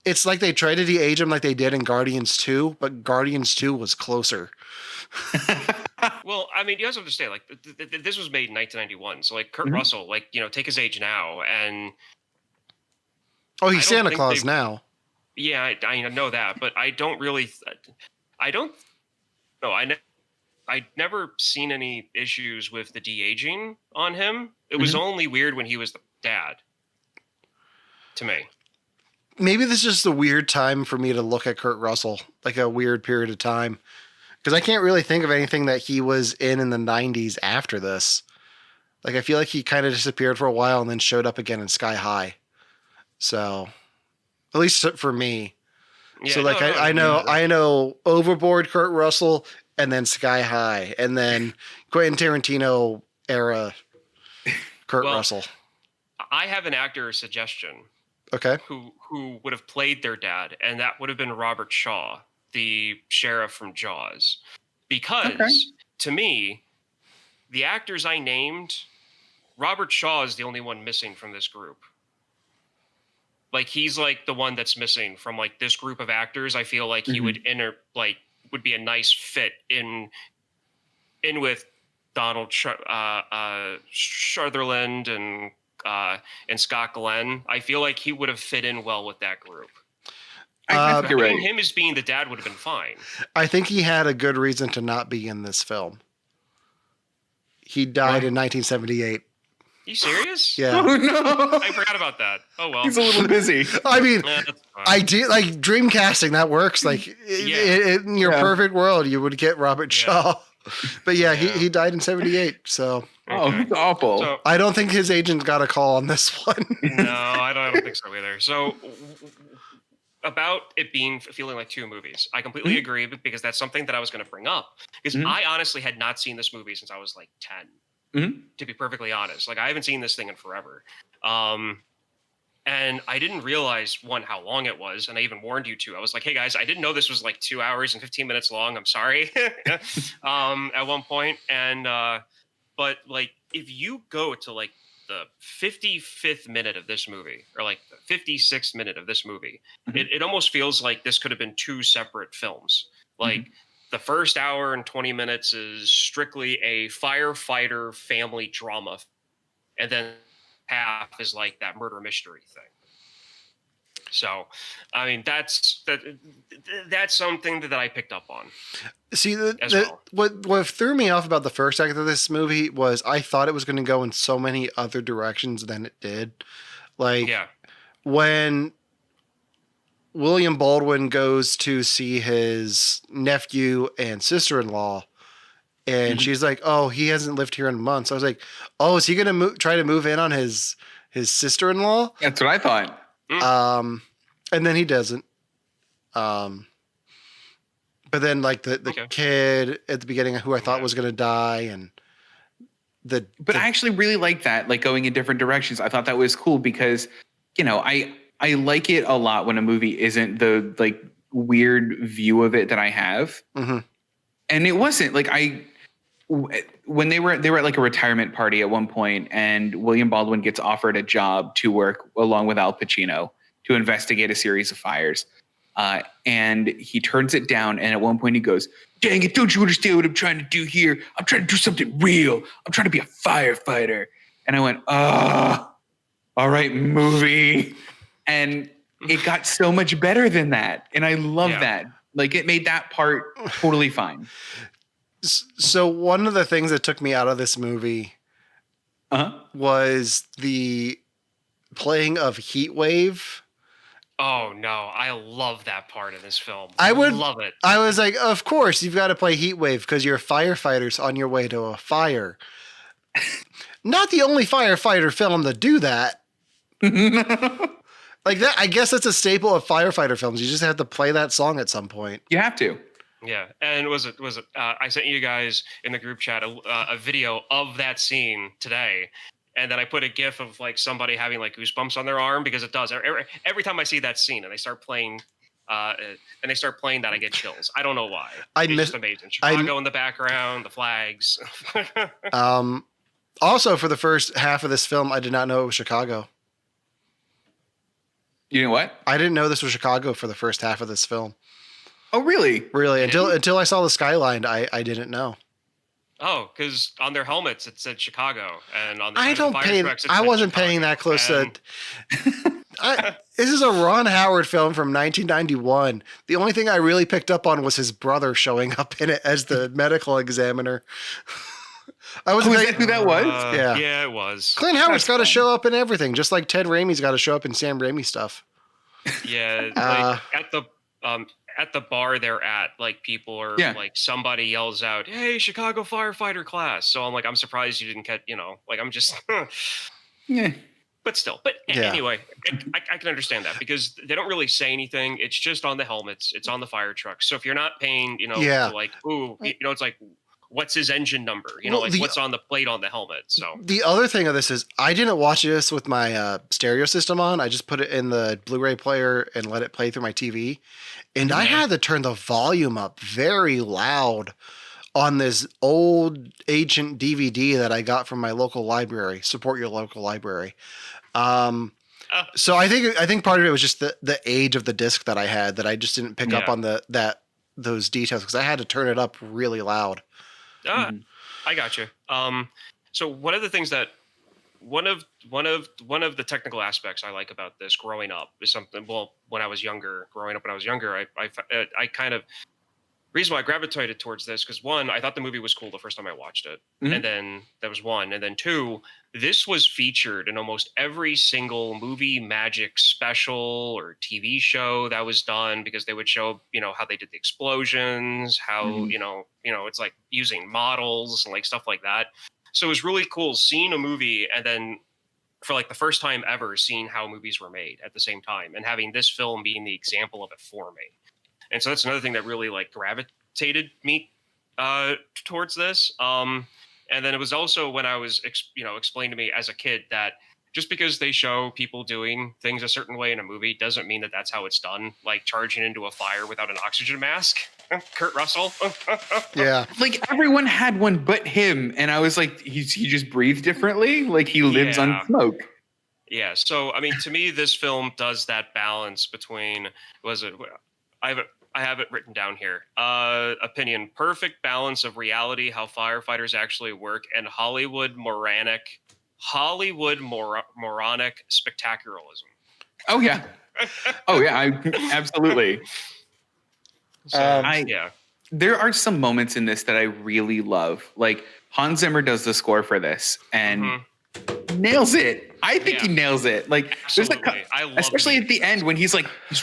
it's like they tried to de-age him like they did in Guardians 2, but Guardians 2 was closer. Well, I mean, you have to understand, like, this was made in 1991. So, like, Kurt Russell, like, take his age now. And oh, he's Santa Claus now. Yeah, I know that. But I don't really, I'd never seen any issues with the de-aging on him. It was only weird when he was the dad, to me. Maybe this is just a weird time for me to look at Kurt Russell, like a weird period of time. Because I can't really think of anything that he was in the 90s after this. Like, I feel like he kind of disappeared for a while and then showed up again in Sky High. So, at least for me. Yeah, so, like, I know Overboard Kurt Russell and then Sky High. And then Quentin Tarantino era Kurt Well, Russell. I have an actor suggestion Okay. who would have played their dad, and that would have been Robert Shaw, the sheriff from Jaws. Because to me, the actors I named, Robert Shaw is the only one missing from this group. Like he's like the one that's missing from like this group of actors. I feel like he would would be a nice fit in with Donald Sutherland and Scott Glenn. I feel like he would have fit in well with that group. I think you're right. Him as being the dad would have been fine. I think he had a good reason to not be in this film. He died in 1978. You serious? Yeah. Oh no! I forgot about that. Oh well. He's a little busy. I mean, That's fine. I did like dream casting. That works. Like in your perfect world, you would get Robert Shaw. But he died in 78. So Oh, it's awful. So, I don't think his agent got a call on this one. no, I don't think so either. So about it feeling like two movies, I completely agree because that's something that I was going to bring up because I honestly had not seen this movie since I was like 10. To be perfectly honest, like I haven't seen this thing in forever. And I didn't realize how long it was. And I even warned you two. I was like, hey guys, I didn't know this was like 2 hours and 15 minutes long. I'm sorry. At one point. And, but like, if you go to like the 55th minute of this movie or like the 56th minute of this movie, it almost feels like this could have been two separate films. Like the first hour and 20 minutes is strictly a firefighter family drama. And then half is like that murder mystery thing. So, I mean, that's something that I picked up on. See, what threw me off about the first act of this movie was I thought it was going to go in so many other directions than it did. Like when William Baldwin goes to see his nephew and sister-in-law, and she's like, "Oh, he hasn't lived here in months." I was like, "Oh, is he gonna try to move in on his sister-in-law?" That's what I thought. And then he doesn't. But then like the kid at the beginning who I thought was gonna die, and I actually really like that, like going in different directions. I thought that was cool because, you know, I like it a lot when a movie isn't the like weird view of it that I have. And it wasn't like when they were at like a retirement party at one point, and William Baldwin gets offered a job to work along with Al Pacino to investigate a series of fires. And he turns it down. And at one point he goes, "Dang it, don't you understand what I'm trying to do here? I'm trying to do something real. I'm trying to be a firefighter." And I went, "Oh, all right, movie." And it got so much better than that. And I love that. Like it made that part totally fine. So one of the things that took me out of this movie was the playing of Heat Wave. Oh no, I love that part of this film. I would love it. I was like, of course you've got to play Heat Wave because you're firefighters on your way to a fire. Not the only firefighter film to do that. Like that, I guess that's a staple of firefighter films. You just have to play that song at some point. You have to. Yeah, and was it? I sent you guys in the group chat a video of that scene today, and then I put a GIF of like somebody having like goosebumps on their arm because it does. Every time I see that scene and they start playing, that, I get chills. I don't know why. It's just amazing. Chicago in the background, the flags. Also, for the first half of this film, I did not know it was Chicago. You know what? I didn't know this was Chicago for the first half of this film. Oh, really? Really? Until I saw the skyline, I didn't know. Oh, because on their helmets it said Chicago, and on the I wasn't paying that close to. This is a Ron Howard film from 1991. The only thing I really picked up on was his brother showing up in it as the medical examiner. Is that who that was? Yeah, it was. Clint Howard's got to show up in everything, just like Ted Raimi's got to show up in Sam Raimi stuff. Yeah, like at the bar they're at, like people are like somebody yells out, "Hey, Chicago firefighter class!" So I'm like, I'm surprised you didn't catch. You know, like I'm just. But still, anyway, I can understand that because they don't really say anything. It's just on the helmets. It's on the fire trucks. So if you're not paying, like, ooh, it's like, what's his engine number, Well, what's on the plate on the helmet. So the other thing of this is I didn't watch this with my stereo system on. I just put it in the Blu-ray player and let it play through my TV. And I had to turn the volume up very loud on this old ancient DVD that I got from my local library. Support your local library. So I think part of it was just the age of the disc that I had, that I just didn't pick up on those details, because I had to turn it up really loud. I got you. So one of the things that one of the technical aspects I like about this growing up is something. Well, when I was younger, I kind of reason why I gravitated towards this, because one, I thought the movie was cool the first time I watched it, and then that was one, and then two, this was featured in almost every single movie magic special or TV show that was done, because they would show how they did the explosions, how it's like using models and like stuff like that. So it was really cool seeing a movie and then for like the first time ever seeing how movies were made at the same time, and having this film being the example of it for me. And so that's another thing that really like gravitated me towards this. And then it was also when I was, explained to me as a kid that just because they show people doing things a certain way in a movie doesn't mean that that's how it's done. Like charging into a fire without an oxygen mask. Kurt Russell. Yeah. Like everyone had one but him. And I was like, he just breathed differently. Like he lives on smoke. Yeah. So, I mean, to me, this film does that balance between, I have it written down here. Opinion: perfect balance of reality, how firefighters actually work, and Hollywood moronic spectacularism. Oh yeah. Absolutely. So, there are some moments in this that I really love. Like Hans Zimmer does the score for this and nails it. I think he nails it. Like absolutely. There's especially at the end when he's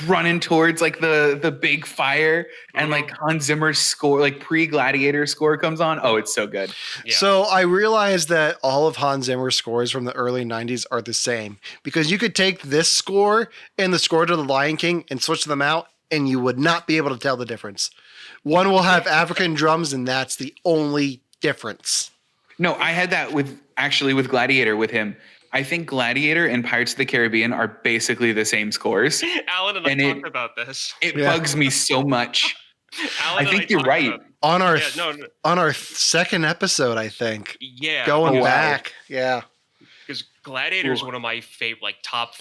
running towards like the big fire and like Hans Zimmer's score, like pre-Gladiator score comes on. Oh, it's so good. Yeah. So I realized that all of Hans Zimmer's scores from the early 90s are the same, because you could take this score and the score to The Lion King and switch them out and you would not be able to tell the difference. One will have African drums and that's the only difference. No, I had that with Gladiator with him. I think Gladiator and Pirates of the Caribbean are basically the same scores. Alan and I talked about this. It bugs me so much. I think you're right. On our second episode, I think. Yeah. Going back. Yeah. Because Gladiator is one of my favorite, top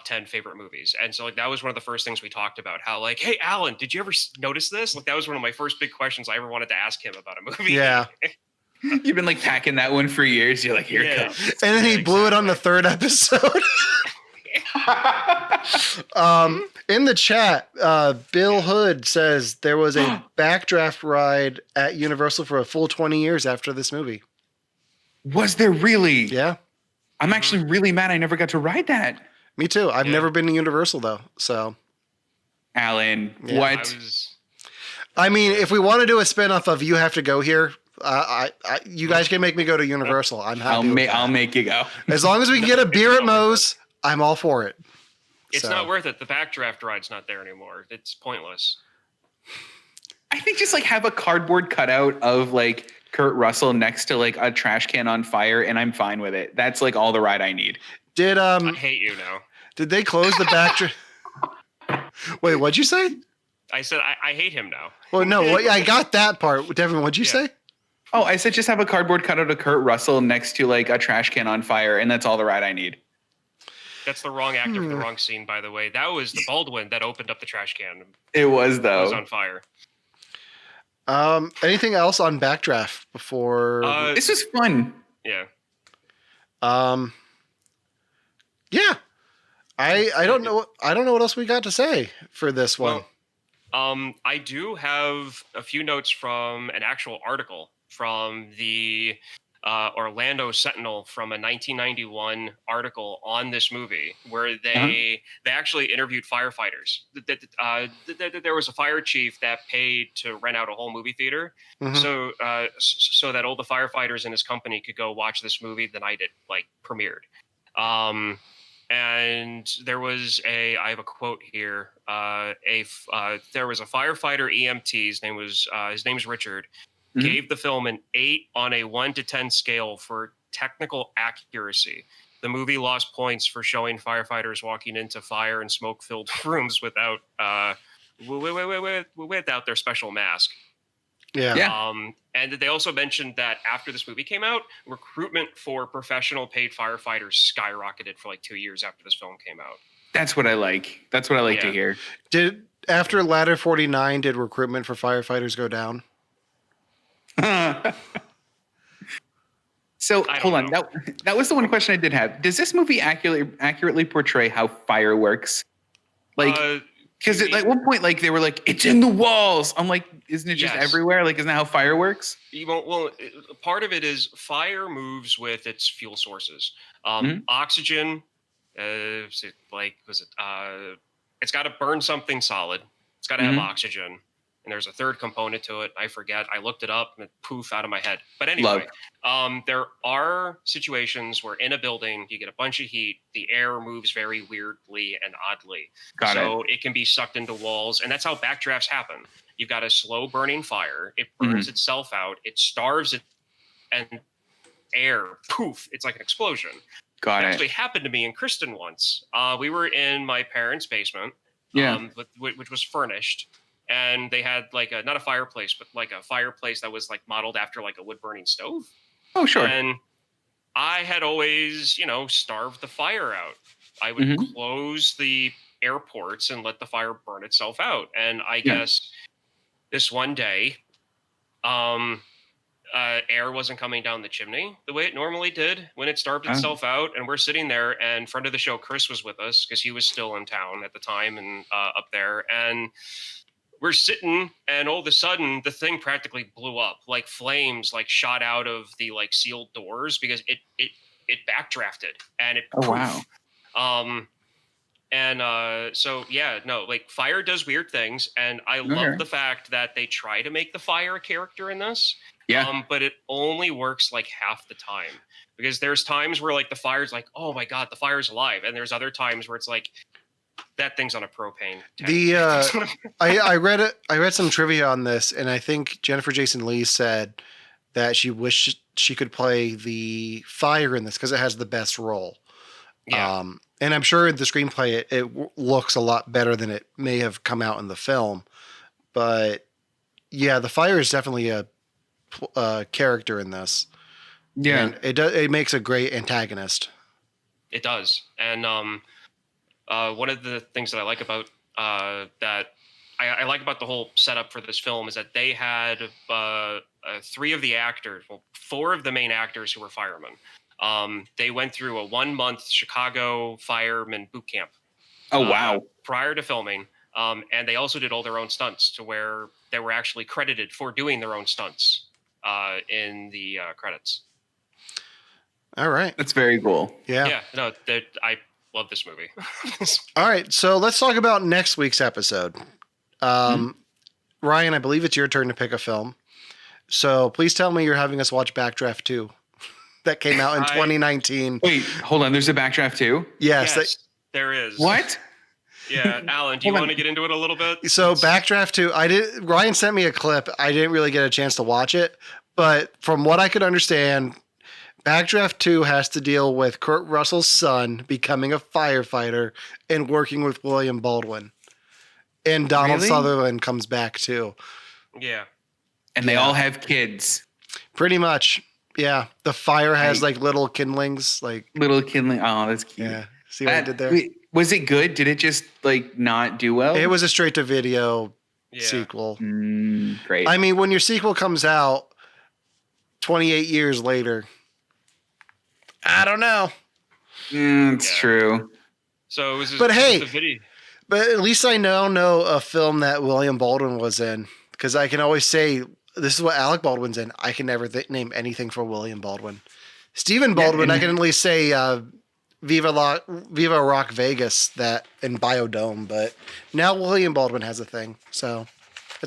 10 favorite movies. And so that was one of the first things we talked about, how like, hey, Alan, did you ever notice this? Like that was one of my first big questions I ever wanted to ask him about a movie. Yeah. You've been like packing that one for years. You're like, here it comes. And then he blew it on the third episode. In the chat, Bill Hood says there was a Backdraft ride at Universal for a full 20 years after this movie. Was there really? Yeah. I'm actually really mad I never got to ride that. Me too. I've never been to Universal though. So, Alan, what? I mean, if we want to do a spinoff of You Have to Go Here, you guys can make me go to Universal. I'm happy. I'll make you go. As long as we can get a beer at Moe's, I'm all for it. It's not worth it. The Backdraft ride's not there anymore. It's pointless. I think just like have a cardboard cutout of like Kurt Russell next to like a trash can on fire, and I'm fine with it. That's like all the ride I need. I hate you now. Did they close the Backdraft? Wait, what'd you say? I said I hate him now. Well, no, I got that part. Devin, what'd you say? Oh, I said just have a cardboard cutout of Kurt Russell next to like a trash can on fire, and that's all the ride I need. That's the wrong actor for the wrong scene, by the way. That was the Baldwin that opened up the trash can. It was, though. It was on fire. Anything else on Backdraft before? This was fun. Yeah. Yeah. I don't know. I don't know what else we got to say for this one. Well, I do have a few notes from an actual article from the Orlando Sentinel, from a 1991 article on this movie where they actually interviewed firefighters. There was a fire chief that paid to rent out a whole movie theater, so that all the firefighters in his company could go watch this movie the night it premiered. And there was I have a quote here. There was a firefighter EMT. His name was Richard. gave the film an 8 on a 1 to 10 scale for technical accuracy. The movie lost points for showing firefighters walking into fire and smoke-filled rooms without their special mask. Yeah. And they also mentioned that after this movie came out, recruitment for professional paid firefighters skyrocketed for like 2 years after this film came out. That's what I like. That's what I like to hear. After Ladder 49, did recruitment for firefighters go down? So hold on. That was the one question I did have. Does this movie accurately portray how fire works? Like, because at one point, like they were like, "It's in the walls." I'm like, "Isn't it just everywhere? Like, isn't that how fire works?" Part of it is fire moves with its fuel sources. Oxygen, it's got to burn something solid. It's got to have oxygen. And there's a third component to it. I forget. I looked it up and it poof out of my head. But anyway, there are situations where in a building, you get a bunch of heat. The air moves very weirdly and oddly. So it can be sucked into walls. And that's how backdrafts happen. You've got a slow burning fire. It burns itself out. It starves it. And air, poof, it's like an explosion. It actually happened to me and Kristen once. We were in my parents' basement, which was furnished. And they had like not a fireplace, but like a fireplace that was like modeled after like a wood burning stove. Oh, sure. And I had always, starved the fire out. I would close the air ports and let the fire burn itself out. And I guess this one day, air wasn't coming down the chimney the way it normally did when it starved itself out. And we're sitting there, and friend of the show, Chris, was with us because he was still in town at the time and up there. And we're sitting, and all of a sudden the thing practically blew up. Like flames like shot out of the like sealed doors because it backdrafted and it like fire does weird things, and I love the fact that they try to make the fire a character in this. But it only works like half the time, because there's times where like the fire's like, oh my god, the fire's alive, and there's other times where it's like, that thing's on a propane tank. I read some trivia on this, and I think Jennifer Jason Leigh said that she wished she could play the fire in this because it has the best role. And I'm sure in the screenplay it looks a lot better than it may have come out in the film. But yeah, the fire is definitely a character in this. Yeah, and it makes a great antagonist. It does, and one of the things that I like about that I like about the whole setup for this film is that they had 3 of the actors, 4 of the main actors who were firemen. They went through a 1-month Chicago fireman boot camp. Oh, wow. Prior to filming. And they also did all their own stunts, to where they were actually credited for doing their own stunts in the credits. All right. That's very cool. Yeah. No, I love this movie. All right, so let's talk about next week's episode. Ryan, I believe it's your turn to pick a film. So please tell me you're having us watch Backdraft 2 that came out in 2019. Wait, hold on. There's a Backdraft 2? Yes, there is. What? Yeah, Alan, do you want to get into it a little bit? So Backdraft 2, Ryan sent me a clip. I didn't really get a chance to watch it, but from what I could understand, Backdraft 2 has to deal with Kurt Russell's son becoming a firefighter and working with William Baldwin. And Donald Sutherland comes back too. Yeah. And they all have kids. Pretty much. Yeah. The fire has like little kindlings. Little kindling. Oh, that's cute. Yeah. See what I did there? Wait, was it good? Did it just like not do well? It was a straight to video sequel. Great. I mean, when your sequel comes out 28 years later, I don't know. It's true. So it was but hey, the video. But at least I now know a film that William Baldwin was in, because I can always say, this is what Alec Baldwin's in. I can never name anything for William Baldwin. Stephen Baldwin, I can at least say Viva Rock Vegas that in Biodome, but now William Baldwin has a thing. So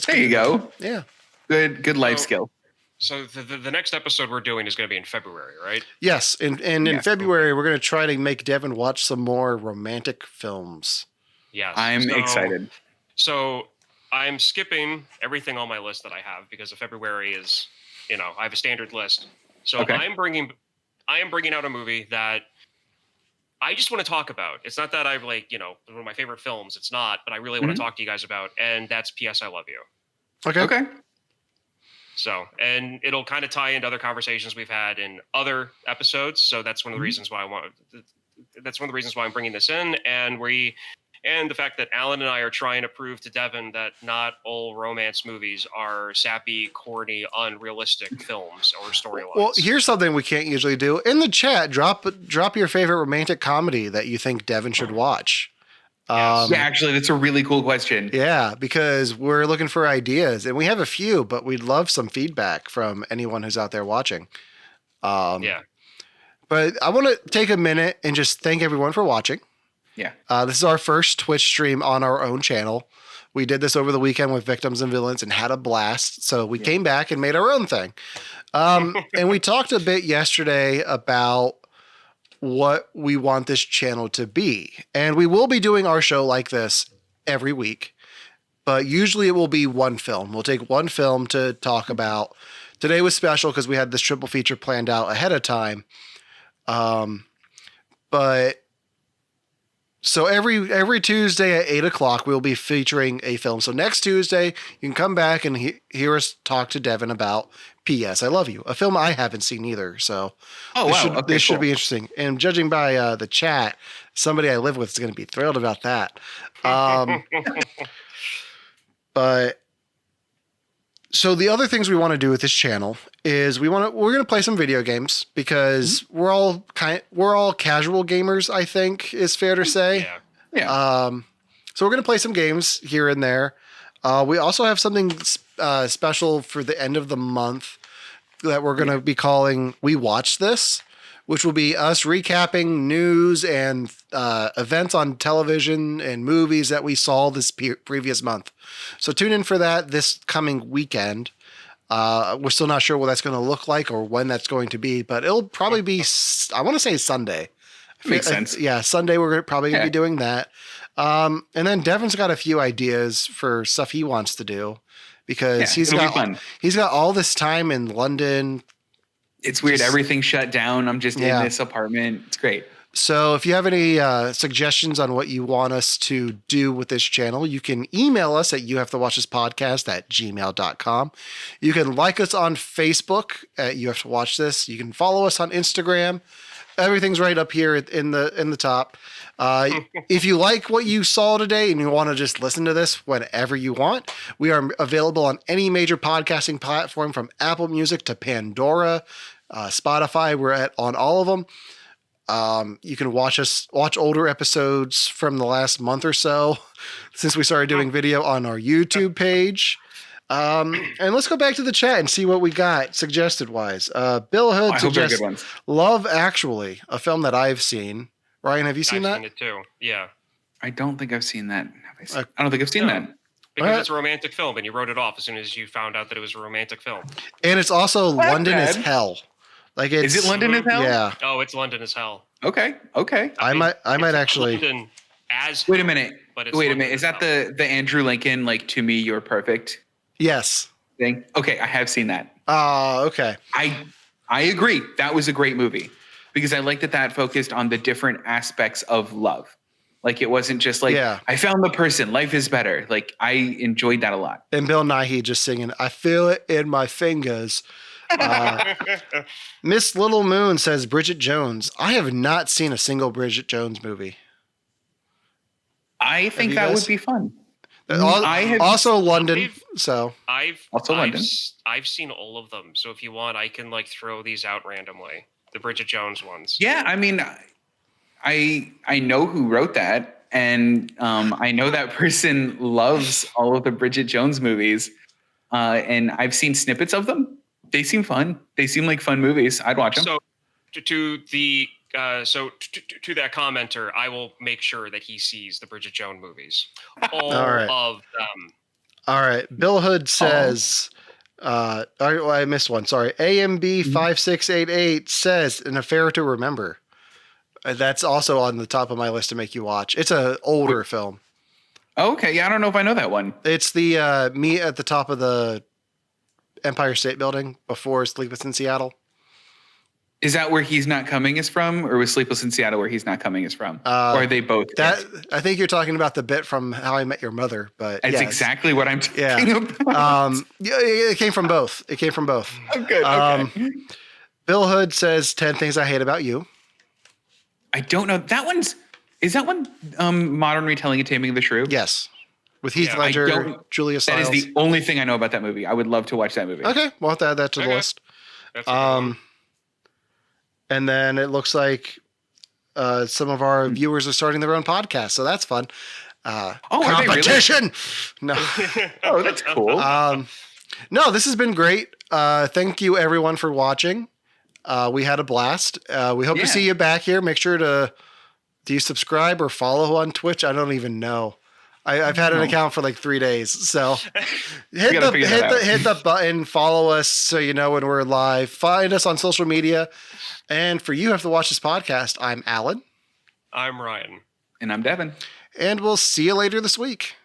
there you go. Yeah. Good life skill. So the next episode we're doing is going to be in February, right? Yes. And in February, we're going to try to make Devin watch some more romantic films. Yes. I'm excited. So I'm skipping everything on my list that I have because of February is, I have a standard list. So Okay. I am bringing out a movie that I just want to talk about. It's not that I've one of my favorite films. It's not, but I really want to talk to you guys about, and that's P.S. I Love You. Okay. So, and it'll kind of tie into other conversations we've had in other episodes. So that's one of the reasons why that's one of the reasons why I'm bringing this in. And the fact that Alan and I are trying to prove to Devon that not all romance movies are sappy, corny, unrealistic films or storylines. Well, here's something we can't usually do. In the chat, drop your favorite romantic comedy that you think Devon should watch. Yes. Yeah, actually, that's a really cool question. Yeah, because we're looking for ideas, and we have a few, but we'd love some feedback from anyone who's out there watching. Yeah. But I want to take a minute and just thank everyone for watching. Yeah. This is our first Twitch stream on our own channel. We did this over the weekend with Victims and Villains and had a blast. So we came back and made our own thing. And we talked a bit yesterday about what we want this channel to be. And we will be doing our show like this every week. But usually it will be one film. We'll take one film to talk about. Today was special because we had this triple feature planned out ahead of time. So every Tuesday at 8:00, we'll be featuring a film. So next Tuesday, you can come back and hear us talk to Devon about P.S. I Love You, a film I haven't seen either. So this should be interesting. And judging by the chat, somebody I live with is going to be thrilled about that. But so the other things we want to do with this channel is we're going to play some video games because we're all casual gamers, I think is fair to say. Yeah. So we're going to play some games here and there. We also have something special for the end of the month that we're going to be calling We Watch This, which will be us recapping news and events on television and movies that we saw this previous month. So tune in for that this coming weekend. We're still not sure what that's going to look like or when that's going to be, but it'll probably be, I want to say Sunday. Makes sense. Yeah, Sunday we're probably going to be doing that. And then Devon's got a few ideas for stuff he wants to do because he's got all this time in London. It's weird. Everything's shut down. I'm just in this apartment. It's great. So if you have any suggestions on what you want us to do with this channel, you can email us at youhavetowatchthispodcast@gmail.com. You can like us on Facebook at You Have to Watch This. You can follow us on Instagram. Everything's right up here in the top. If you like what you saw today and you want to just listen to this whenever you want, we are available on any major podcasting platform from Apple Music to Pandora, Spotify. We're on all of them. You can watch older episodes from the last month or so since we started doing video on our YouTube page. And let's go back to the chat and see what we got suggested wise. Bill Hood suggests Love Actually, a film that I've seen. Ryan, have you seen that? I've seen it too. Yeah. I don't think I've seen that. I don't think I've seen that. Because it's a romantic film and you wrote it off as soon as you found out that it was a romantic film. And it's also London as hell. Like is it London as hell? Yeah. Oh, it's London as hell. Okay. I might actually. London as wait a minute. Wait a minute. Is that the Andrew Lincoln like To Me You're Perfect? Yes. Thing? Okay, I have seen that. Okay. I agree. That was a great movie because I liked that focused on the different aspects of love. Like it wasn't just like I found the person, life is better. Like I enjoyed that a lot. And Bill Nighy just singing, I feel it in my fingers. Miss Little Moon says Bridget Jones. I have not seen a single Bridget Jones movie. I think that would be fun. Also London. I've seen all of them. So if you want, I can like throw these out randomly. The Bridget Jones ones. Yeah, I mean, I know who wrote that, and I know that person loves all of the Bridget Jones movies, and I've seen snippets of them. They seem fun. They seem like fun movies. I'd watch them. So to that commenter, I will make sure that he sees the Bridget Jones movies. All of them. All right. Bill Hood says, I missed one. Sorry. AMB5688 says An Affair to Remember. That's also on the top of my list to make you watch. It's an older film. Oh, okay. Yeah, I don't know if I know that one. It's the meet at the top of the Empire State Building before Sleepless in Seattle. Is that where He's Not Coming is from, or was Sleepless in Seattle where He's Not Coming is from? Or are they both? I think you're talking about the bit from How I Met Your Mother, but that's exactly what I'm talking about. Yeah, it came from both. It came from both. Oh, good. Okay. Bill Hood says 10 Things I Hate About You. I don't know. Is that one modern retelling of Taming of the Shrew? Yes. With Heath Ledger, Julia Stiles. That is the only thing I know about that movie. I would love to watch that movie. Okay, we'll have to add that to the list. And then it looks like some of our viewers are starting their own podcast, so that's fun. Competition! No. Oh, that's cool. No, this has been great. Thank you, everyone, for watching. We had a blast. We hope to see you back here. Make sure to do you subscribe or follow on Twitch? I don't even know. I've had an account for like 3 days, so hit the button, follow us so you know when we're live. Find us on social media. And for you have to watch this podcast, I'm Alan. I'm Ryan. And I'm Devin. And we'll see you later this week.